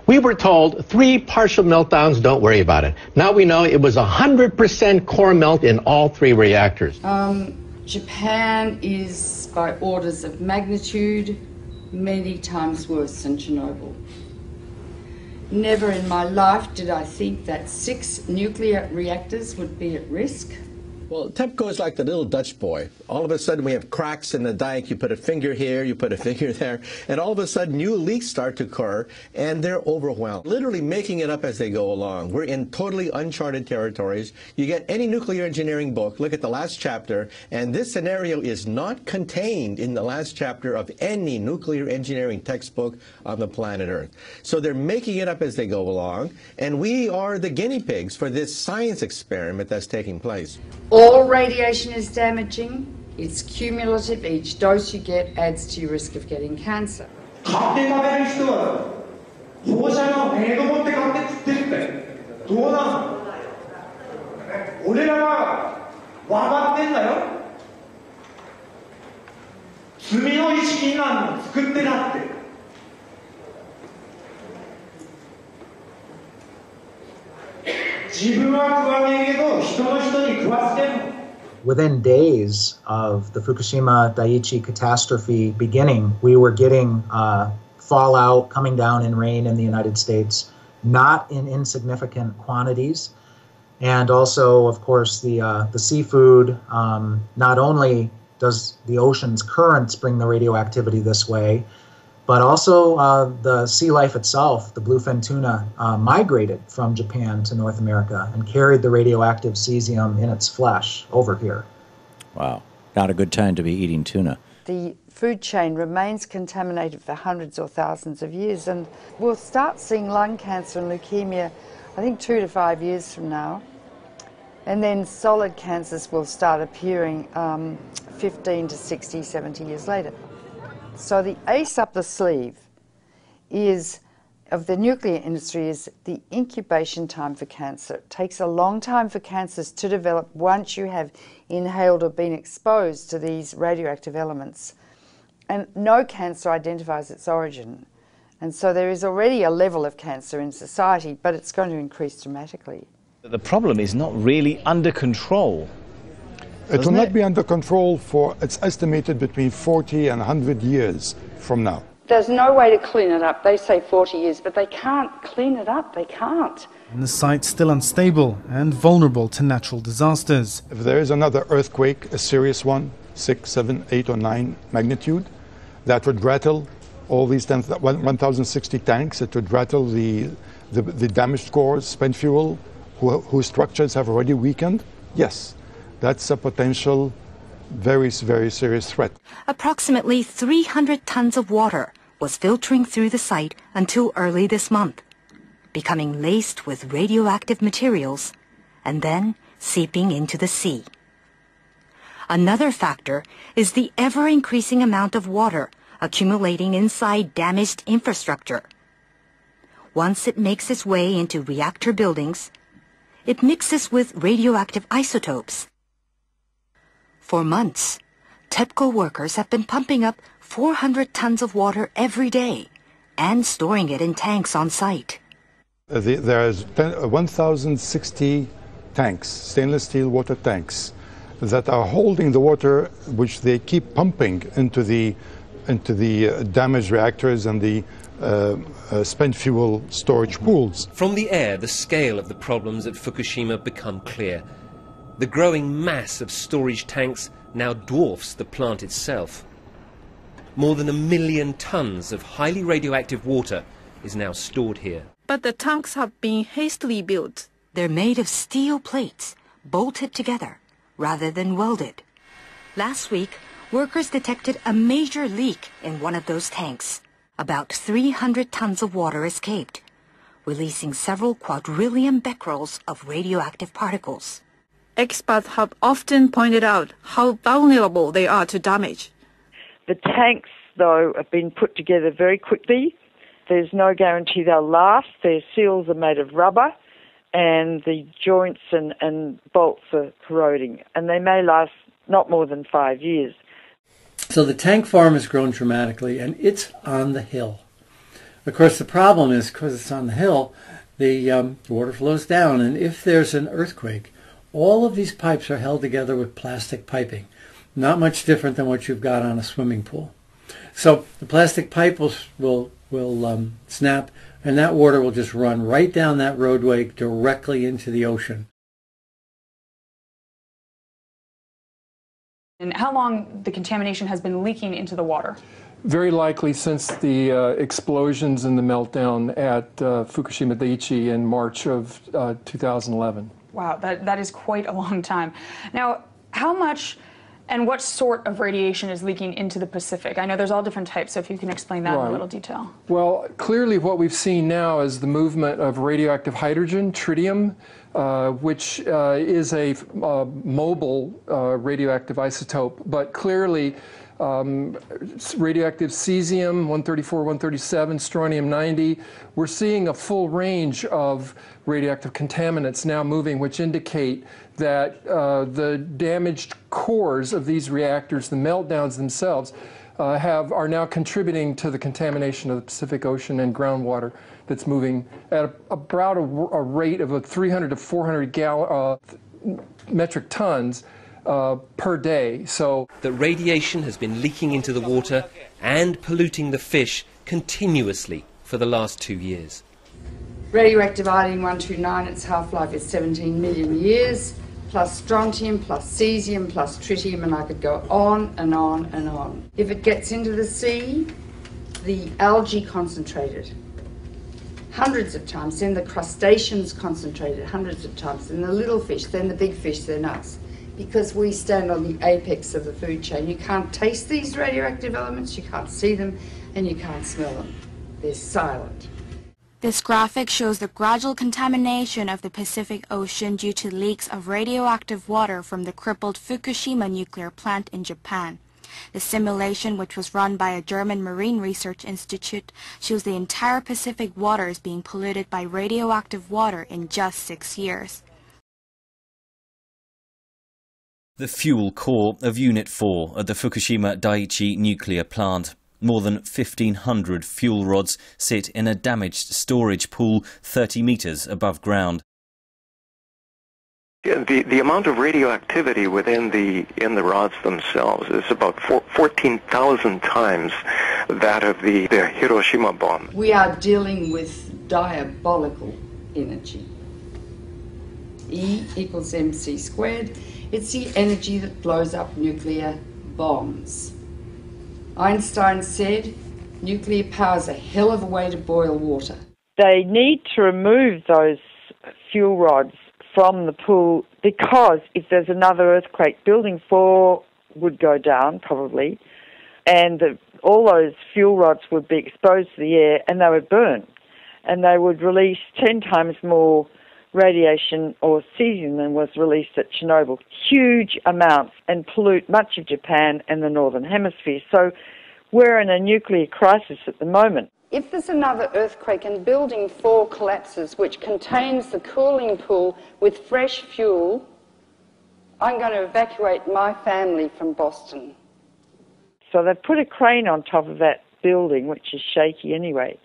We were told 3 partial meltdowns, don't worry about it. Now we know it was 100% core melt in all 3 reactors. Japan is, by orders of magnitude, many times worse than Chernobyl. Never in my life did I think that 6 nuclear reactors would be at risk. Well, Tepco is like the little Dutch boy. All of a sudden we have cracks in the dike. You put a finger here, you put a finger there, and all of a sudden new leaks start to occur, and they're overwhelmed, literally making it up as they go along. We're in totally uncharted territories. You get any nuclear engineering book, look at the last chapter, and this scenario is not contained in the last chapter of any nuclear engineering textbook on the planet Earth. So they're making it up as they go along, and we are the guinea pigs for this science experiment that's taking place. All radiation is damaging. It's cumulative. Each dose you get adds to your risk of getting cancer. Within days of the Fukushima Daiichi catastrophe beginning, we were getting fallout coming down in rain in the United States, not in insignificant quantities. And also, of course, the seafood, not only does the ocean's currents bring the radioactivity this way, but also the sea life itself, the bluefin tuna, migrated from Japan to North America and carried the radioactive cesium in its flesh over here. Wow, not a good time to be eating tuna. The food chain remains contaminated for hundreds or thousands of years, and we'll start seeing lung cancer and leukemia, I think 2 to 5 years from now. And then solid cancers will start appearing 15 to 60, 70 years later. So the ace up the sleeve of the nuclear industry is the incubation time for cancer. It takes a long time for cancers to develop once you have inhaled or been exposed to these radioactive elements. And no cancer identifies its origin. And so there is already a level of cancer in society, but it's going to increase dramatically. The problem is not really under control. It will not be under control for, it's estimated, between 40 and 100 years from now. There's no way to clean it up. They say 40 years, but they can't clean it up. They can't. And the site's still unstable and vulnerable to natural disasters. If there is another earthquake, a serious one, 6, 7, 8 or 9 magnitude, that would rattle all these 1,060 tanks. It would rattle the damaged cores, spent fuel, whose structures have already weakened. Yes. That's a potential very, very serious threat. Approximately 300 tons of water was filtering through the site until early this month, becoming laced with radioactive materials and then seeping into the sea. Another factor is the ever-increasing amount of water accumulating inside damaged infrastructure. Once it makes its way into reactor buildings, it mixes with radioactive isotopes. For months, Tepco workers have been pumping up 400 tons of water every day and storing it in tanks on site. There's 1,060 tanks, stainless steel water tanks, that are holding the water which they keep pumping into the damaged reactors and the spent fuel storage pools. From the air, the scale of the problems at Fukushima become clear. The growing mass of storage tanks now dwarfs the plant itself. More than 1 million tons of highly radioactive water is now stored here. But the tanks have been hastily built. They're made of steel plates, bolted together, rather than welded. Last week, workers detected a major leak in one of those tanks. About 300 tons of water escaped, releasing several quadrillion becquerels of radioactive particles. Experts have often pointed out how vulnerable they are to damage. The tanks, though, have been put together very quickly. There's no guarantee they'll last. Their seals are made of rubber, and the joints and bolts are corroding, and they may last not more than 5 years. So the tank farm has grown dramatically, and it's on the hill. Of course, the problem is, because it's on the hill, the water flows down, and if there's an earthquake, all of these pipes are held together with plastic piping. Not much different than what you've got on a swimming pool. So the plastic pipe will snap, and that water will just run right down that roadway directly into the ocean. And how long the contamination has been leaking into the water? Very likely since the explosions and the meltdown at Fukushima Daiichi in March of 2011. Wow, that is quite a long time. Now, how much and what sort of radiation is leaking into the Pacific? I know there's all different types, so if you can explain that in a little detail. Well, clearly what we've seen now is the movement of radioactive hydrogen, tritium, which is a mobile radioactive isotope, but clearly radioactive cesium, 134, 137, strontium-90. We're seeing a full range of radioactive contaminants now moving, which indicate that the damaged cores of these reactors, the meltdowns themselves, are now contributing to the contamination of the Pacific Ocean and groundwater that's moving at about a rate of 300 to 400 metric tons per day. So that radiation has been leaking into the water and polluting the fish continuously for the last 2 years. Radioactive iodine-129, its half-life is 17 million years, plus strontium, plus cesium, plus tritium, and I could go on and on and on. If it gets into the sea, the algae concentrated hundreds of times, then the crustaceans concentrated hundreds of times, then the little fish, then the big fish, then us. Because we stand on the apex of the food chain. You can't taste these radioactive elements, you can't see them, and you can't smell them. They're silent. This graphic shows the gradual contamination of the Pacific Ocean due to leaks of radioactive water from the crippled Fukushima nuclear plant in Japan. The simulation, which was run by a German marine research institute, shows the entire Pacific waters being polluted by radioactive water in just 6 years. The fuel core of Unit 4 at the Fukushima Daiichi nuclear plant. More than 1,500 fuel rods sit in a damaged storage pool 30 meters above ground. Yeah, the amount of radioactivity within the rods themselves is about 14,000 times that of the Hiroshima bomb. We are dealing with diabolical energy. E equals mc squared. It's the energy that blows up nuclear bombs. Einstein said, nuclear power is a hell of a way to boil water. They need to remove those fuel rods from the pool because if there's another earthquake, Building 4 would go down probably, and all those fuel rods would be exposed to the air and they would burn. And they would release 10 times more radiation or cesium than was released at Chernobyl, huge amounts, and pollute much of Japan and the Northern Hemisphere. So we're in a nuclear crisis at the moment. If there's another earthquake and Building 4 collapses, which contains the cooling pool with fresh fuel, I'm going to evacuate my family from Boston. So they've put a crane on top of that building, which is shaky anyway,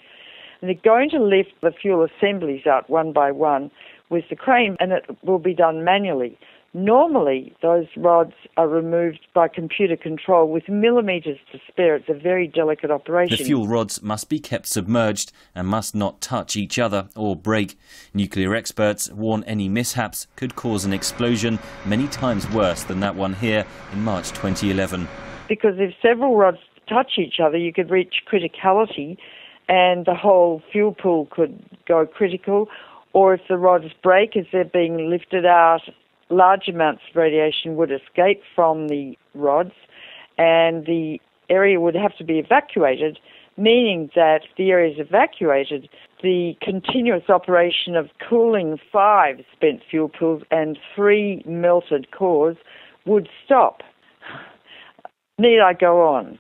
and they're going to lift the fuel assemblies out one by one with the crane, and it will be done manually. Normally, those rods are removed by computer control with millimetres to spare. It's a very delicate operation. The fuel rods must be kept submerged and must not touch each other or break. Nuclear experts warn any mishaps could cause an explosion many times worse than that one here in March 2011. Because if several rods touch each other, you could reach criticality and the whole fuel pool could go critical. Or if the rods break as they're being lifted out, large amounts of radiation would escape from the rods and the area would have to be evacuated, meaning that if the area is evacuated, the continuous operation of cooling 5 spent fuel pools and 3 melted cores would stop. Need I go on?